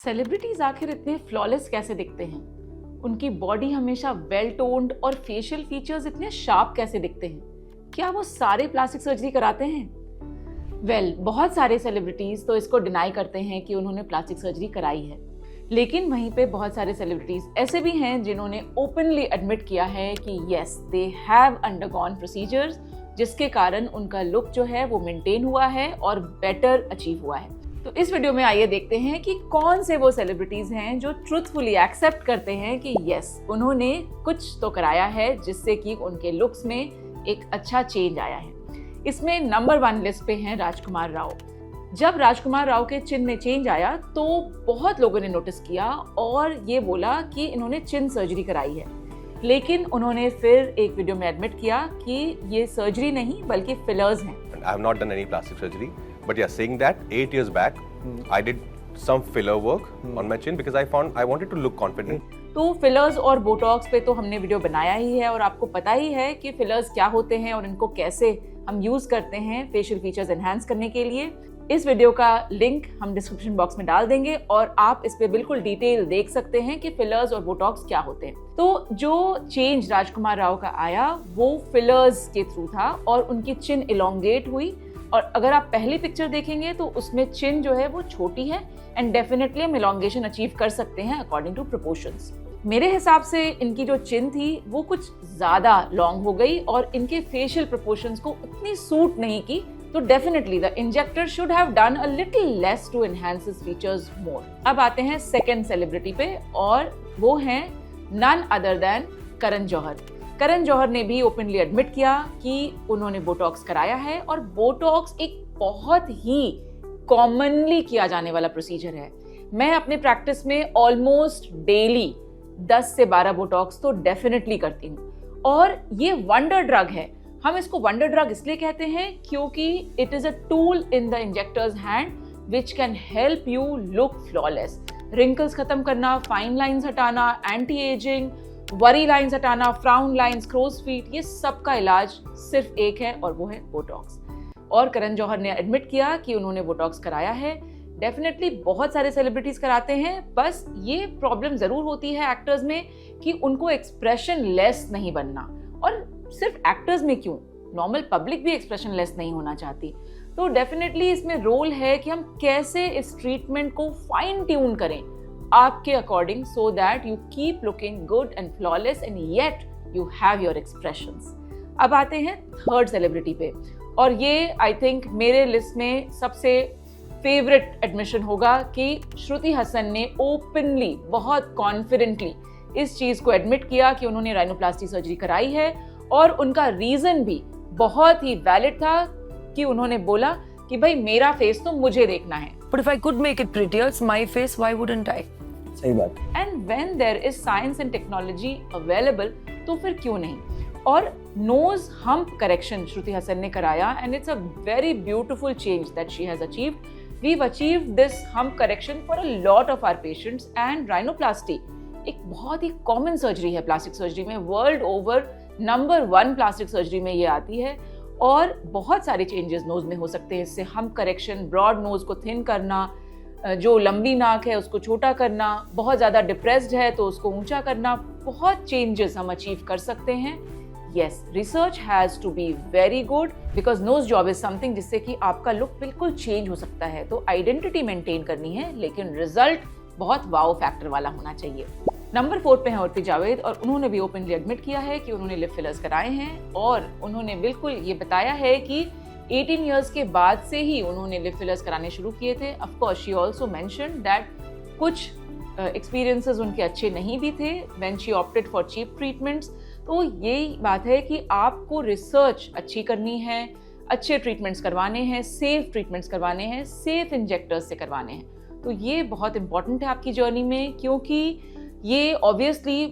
Celebrities आखिर इतने flawless कैसे दिखते हैं? उनकी बॉडी हमेशा वेल टोन्ड और फेशियल फीचर्स इतने शार्प कैसे दिखते हैं? क्या वो सारे प्लास्टिक सर्जरी कराते हैं? बहुत सारे सेलिब्रिटीज तो इसको डिनाई करते हैं कि उन्होंने प्लास्टिक सर्जरी कराई है, लेकिन वहीं पे बहुत सारे सेलिब्रिटीज ऐसे भी हैं जिन्होंने ओपनली एडमिट किया है कि yes they have undergone procedures, जिसके कारण उनका लुक जो है वो मेंटेन हुआ है और बेटर अचीव हुआ है। तो इस वीडियो में आइए देखते हैं कि कौन से वो सेलिब्रिटीज हैं जो ट्रूथफुली एक्सेप्ट करते हैं कि यस उन्होंने कुछ तो कराया है जिससे कि उनके लुक्स में एक अच्छा चेंज आया है। इसमें नंबर 1 लिस्ट पे हैं राजकुमार राव। जब राजकुमार राव के चिन में चेंज आया तो बहुत लोगों ने नोटिस किया और ये बोला कि इन्होंने चिन सर्जरी कराई है, लेकिन उन्होंने फिर एक वीडियो में एडमिट किया कि ये सर्जरी नहीं बल्कि फिलर्स हैं। I have not done any plastic surgery, but yeah, saying that 8 years back, I did some filler work on my chin because I wanted to look confident. तो fillers और Botox पे तो हमने video बनाया ही है और आपको पता ही है कि फिलर्स क्या होते हैं और इनको कैसे हम यूज करते हैं फेशियल फीचर्स एनहांस करने के लिए। इस वीडियो का लिंक हम डिस्क्रिप्शन बॉक्स में डाल देंगे और आप इस पे बिल्कुल डिटेल देख सकते हैं कि फिलर्स और बोटॉक्स क्या होते हैं। तो जो चेंज राजकुमार राव का आया वो फिलर्स के थ्रू था और उनकी चिन इलोंगेट हुई, और अगर आप पहली पिक्चर देखेंगे तो उसमें चिन जो है वो छोटी है एंड डेफिनेटली हम इलोंगेशन अचीव कर सकते हैं अकॉर्डिंग टू प्रोपोर्शंस। मेरे हिसाब से इनकी जो चिन थी वो कुछ ज्यादा लॉन्ग हो गई और इनके फेशियल प्रोपोर्शंस को उतनी सूट नहीं की, तो definitely the injector should have done a little less to enhance his features more. अब आते हैं सेकंड सेलिब्रिटी पे और वो हैं none other than Karan Johar. Karan Johar ने भी ओपनली एडमिट किया कि उन्होंने बोटॉक्स कराया है और बोटॉक्स एक बहुत ही कॉमनली किया जाने वाला प्रोसीजर है। मैं अपने प्रैक्टिस में ऑलमोस्ट डेली 10 से 12 बोटॉक्स तो डेफिनेटली करती हूँ और ये वंडर ड्रग है। हम इसको वंडर ड्रग इसलिए कहते हैं क्योंकि it is a tool in the injectors hand which can help you look flawless. Wrinkles खत्म करना, फाइन लाइंस हटाना, एंटी एजिंग, वरी लाइंस हटाना, फ्राउन लाइंस, क्रोज फीट, ये सब का इलाज सिर्फ एक है और वो है बोटॉक्स। और करण जौहर ने एडमिट किया कि उन्होंने बोटॉक्स कराया है। डेफिनेटली बहुत सारे सेलिब्रिटीज कराते हैं, बस ये प्रॉब्लम जरूर होती है एक्टर्स में कि उनको एक्सप्रेशन लेस नहीं बनना, और सिर्फ एक्टर्स में क्यों, नॉर्मल पब्लिक भी एक्सप्रेशन लेस नहीं होना चाहती। तो डेफिनेटली इसमें रोल है कि हम कैसे इस ट्रीटमेंट को फाइन ट्यून करें आपके according so that you keep looking good and flawless and yet you have your expressions. अब आते हैं थर्ड सेलिब्रिटी पे और ये आई थिंक मेरे लिस्ट में सबसे फेवरेट एडमिशन होगा कि श्रुति हसन ने ओपनली बहुत कॉन्फिडेंटली इस चीज को एडमिट किया कि उन्होंने राइनोप्लास्टी सर्जरी कराई है और उनका रीजन भी बहुत ही वैलिड था कि उन्होंने बोला कि भाई मेरा फेस तो मुझे देखना है। But if I could make it prettier, it's my face, why wouldn't I? सही बात। And when there is science and technology available, तो फिर क्यों नहीं। और knows hump correction Shruti Haasan ने कराया and it's a very beautiful change that she has achieved. We've achieved this hump correction for a lot of our patients and rhinoplasty एक बहुत ही common surgery है प्लास्टिक सर्जरी में, world over number 1 plastic surgery में ये आती है और बहुत सारे चेंजेस नोज में हो सकते हैं इससे। हम करेक्शन, ब्रॉड नोज को थिन करना, जो लंबी नाक है उसको छोटा करना, बहुत ज़्यादा डिप्रेस्ड है तो उसको ऊंचा करना, बहुत चेंजेस हम अचीव कर सकते हैं। Yes, research has to be very good because nose job is something जिससे कि आपका लुक बिल्कुल चेंज हो सकता है। तो आइडेंटिटी मेंटेन करनी है लेकिन रिजल्ट बहुत वाओ फैक्टर वाला होना चाहिए। नंबर 4 पे है उर्फी जावेद और उन्होंने भी ओपनली एडमिट किया है कि उन्होंने लिप फिलर्स कराए हैं और उन्होंने बिल्कुल ये बताया है कि 18 इयर्स के बाद से ही उन्होंने लिप फिलर्स कराने शुरू किए थे। Of course she also mentioned that कुछ एक्सपीरियंसेस उनके अच्छे नहीं भी थे when she opted for cheap treatments. तो यही बात है कि आपको रिसर्च अच्छी करनी है, अच्छे ट्रीटमेंट्स करवाने हैं, सेफ ट्रीटमेंट्स करवाने हैं, सेफ इंजेक्टर्स से करवाने हैं। तो ये बहुत इंपॉर्टेंट है आपकी जर्नी में क्योंकि ये ऑब्वियसली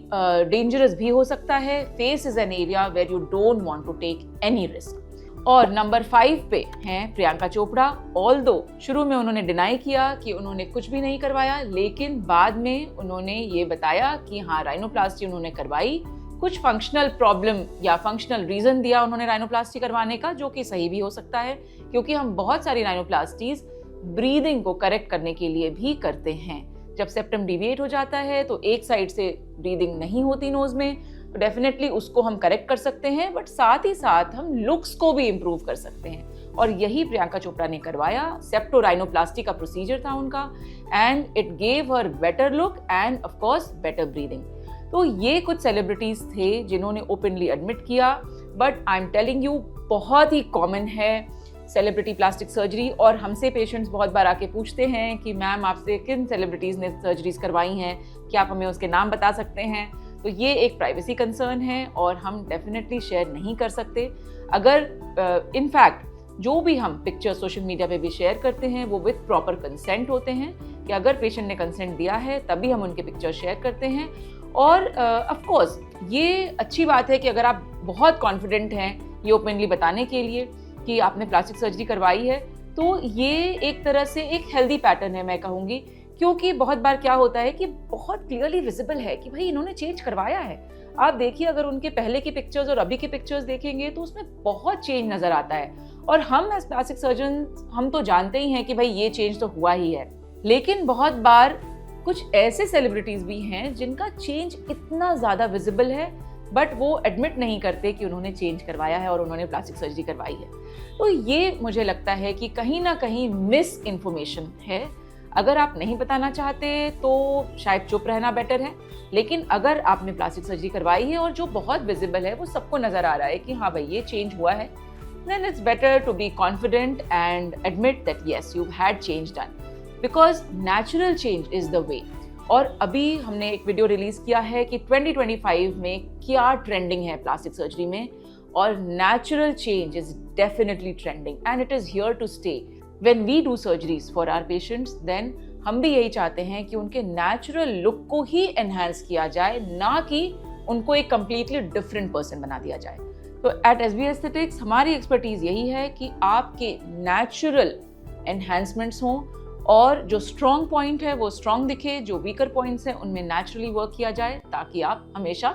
डेंजरस भी हो सकता है। Face is an area where you don't want to take any risk. और नंबर 5 पे हैं प्रियंका चोपड़ा। ऑल्दो शुरू में उन्होंने डिनाई किया कि उन्होंने कुछ भी नहीं करवाया, लेकिन बाद में उन्होंने ये बताया कि हाँ राइनोप्लास्टी उन्होंने करवाई। कुछ फंक्शनल प्रॉब्लम या फंक्शनल रीजन दिया उन्होंने राइनोप्लास्टी करवाने का, जो कि सही भी हो सकता है क्योंकि हम बहुत सारी राइनोप्लास्टीज ब्रीदिंग को करेक्ट करने के लिए भी करते हैं। जब सेप्टम डिविएट हो जाता है तो एक साइड से ब्रीदिंग नहीं होती नोज में, तो डेफिनेटली उसको हम करेक्ट कर सकते हैं, बट साथ ही साथ हम लुक्स को भी इम्प्रूव कर सकते हैं। और यही प्रियंका चोपड़ा ने करवाया। सेप्टोराइनोप्लास्टी का प्रोसीजर था उनका, and it gave her better look end of course better breathing. तो ये कुछ सेलिब्रिटीज थे जिन्होंने ओपनली एडमिट किया, but I am telling you बहुत ही कॉमन है सेलिब्रिटी प्लास्टिक सर्जरी। और हमसे पेशेंट्स बहुत बार आके पूछते हैं कि मैम आपसे किन सेलिब्रिटीज़ ने सर्जरीज करवाई हैं, क्या आप हमें उसके नाम बता सकते हैं? तो ये एक प्राइवेसी कंसर्न है और हम डेफिनेटली शेयर नहीं कर सकते। अगर इनफैक्ट जो भी हम पिक्चर सोशल मीडिया पे भी शेयर करते हैं वो विथ प्रॉपर कंसेंट होते हैं, कि अगर पेशेंट ने कंसेंट दिया है तभी हम उनके पिक्चर शेयर करते हैं। और ऑफ कोर्स ये अच्छी बात है कि अगर आप बहुत कॉन्फिडेंट हैं ये ओपनली बताने के लिए कि आपने प्लास्टिक सर्जरी करवाई है, तो ये एक तरह से एक हेल्दी पैटर्न है मैं कहूँगी, क्योंकि बहुत बार क्या होता है कि बहुत क्लियरली विजिबल है कि भाई इन्होंने चेंज करवाया है। आप देखिए अगर उनके पहले की पिक्चर्स और अभी की पिक्चर्स देखेंगे तो उसमें बहुत चेंज नजर आता है। और हम एज प्लास्टिक सर्जन हम तो जानते ही हैं कि भाई ये चेंज तो हुआ ही है, लेकिन बहुत बार कुछ ऐसे सेलिब्रिटीज भी हैं जिनका चेंज इतना ज़्यादा विजिबल है बट वो एडमिट नहीं करते कि उन्होंने चेंज करवाया है और उन्होंने प्लास्टिक सर्जरी करवाई है। तो ये मुझे लगता है कि कहीं ना कहीं मिस इन्फॉर्मेशन है। अगर आप नहीं बताना चाहते तो शायद चुप रहना बेटर है, लेकिन अगर आपने प्लास्टिक सर्जरी करवाई है और जो बहुत विजिबल है वो सबको नज़र आ रहा है कि हाँ भाई ये चेंज हुआ है, then it's better to be confident and admit that yes, you've had change done, because natural change is the way. और अभी हमने एक वीडियो रिलीज किया है कि 2025 में क्या ट्रेंडिंग है प्लास्टिक सर्जरी में, और natural change is definitely trending and it is here to stay. When we do surgeries for our patients, then हम भी यही चाहते हैं कि उनके नेचुरल लुक को ही एनहांस किया जाए, ना कि उनको एक कंप्लीटली डिफरेंट पर्सन बना दिया जाए। तो एट SB एस्थेटिक्स हमारी एक्सपर्टीज यही है कि आपके नेचुरल एनहांसमेंट्स हों और जो स्ट्रॉन्ग पॉइंट है वो स्ट्रॉन्ग दिखे, जो वीकर पॉइंट्स हैं उनमें नेचुरली वर्क किया जाए, ताकि आप हमेशा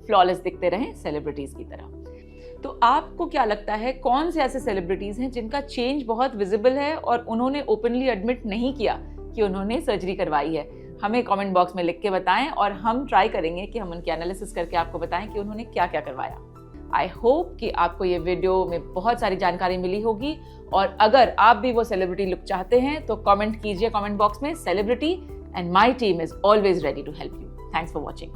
फ्लॉलेस दिखते रहें सेलिब्रिटीज की तरह। तो आपको क्या लगता है कौन से ऐसे सेलिब्रिटीज हैं जिनका चेंज बहुत विजिबल है और उन्होंने ओपनली एडमिट नहीं किया कि उन्होंने सर्जरी करवाई है? हमें कमेंट बॉक्स में लिख के बताएं और हम ट्राई करेंगे कि हम उनके एनालिसिस करके आपको बताएं कि उन्होंने क्या क्या करवाया। आई होप कि आपको ये वीडियो में बहुत सारी जानकारी मिली होगी, और अगर आप भी वो सेलिब्रिटी लुक चाहते हैं तो कमेंट कीजिए कमेंट बॉक्स में celebrity, and my team is always ready to help you. Thanks for watching.